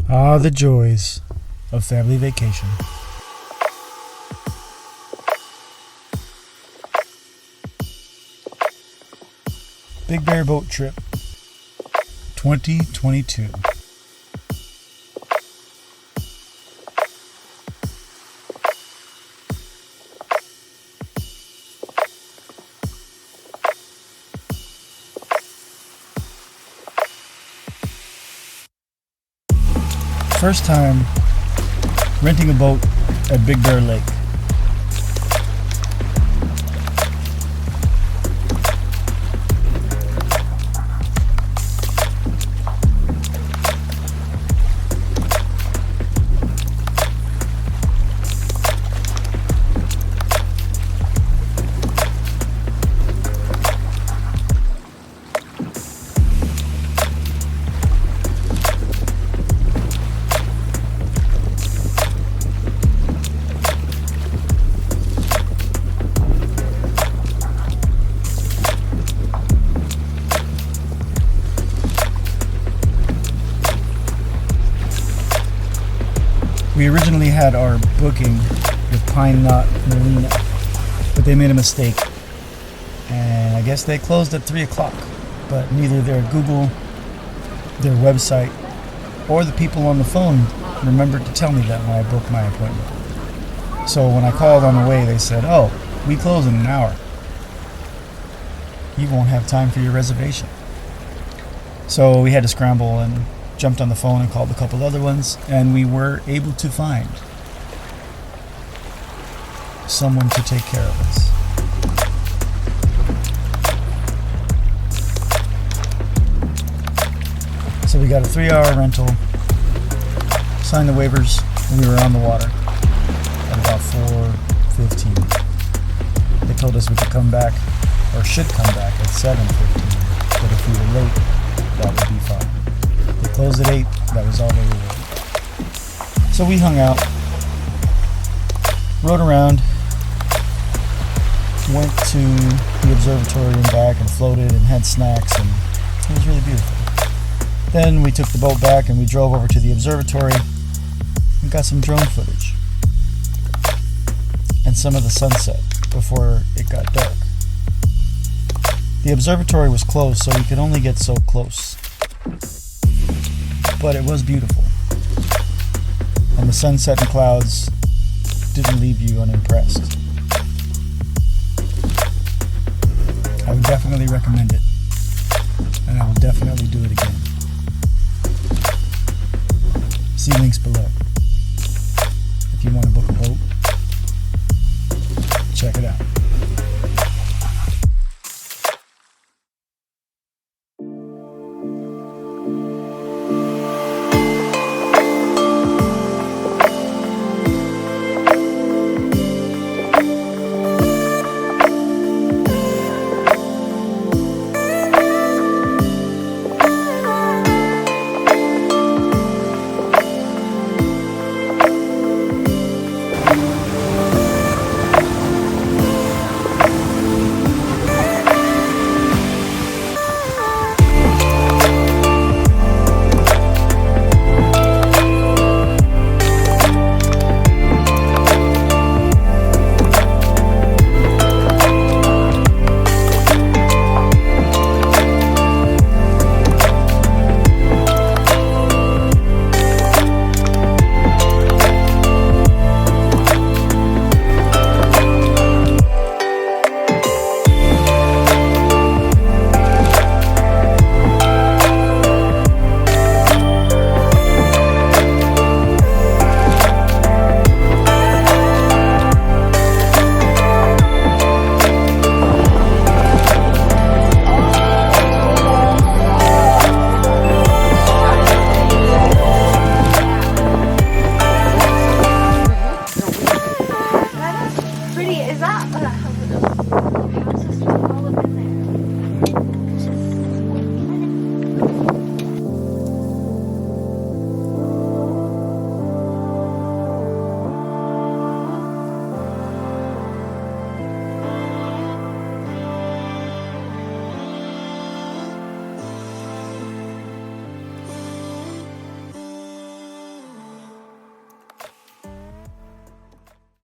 Ah, the joys of family vacation. Big Bear Boat Trip 2022. First time renting a boat at Big Bear Lake. We originally had our booking with Pine Knot Marina, but they made a mistake, and I guess they closed at 3 o'clock, but neither their Google, their website, or the people on the phone remembered to tell me that when I booked my appointment. So when I called on the way, they said, "Oh, we close in an hour. You won't have time for your reservation." So we had to scramble and jumped on the phone and called a couple other ones, and we were able to find someone to take care of us. So we got a 3-hour rental, signed the waivers, and we were on the water at about 4:15. They told us we could come back, or should come back, at 7:15, but if we were late, that would be fine. They closed at 8, that was all they were doing. So we hung out, rode around, went to the observatory and back and floated and had snacks, and it was really beautiful. Then we took the boat back and we drove over to the observatory and got some drone footage and some of the sunset before it got dark. The observatory was closed, so we could only get so close, but it was beautiful, and the sunset and clouds didn't leave you unimpressed. I would definitely recommend it, and I will definitely do it again. See links below. If you want to book a boat, check it out.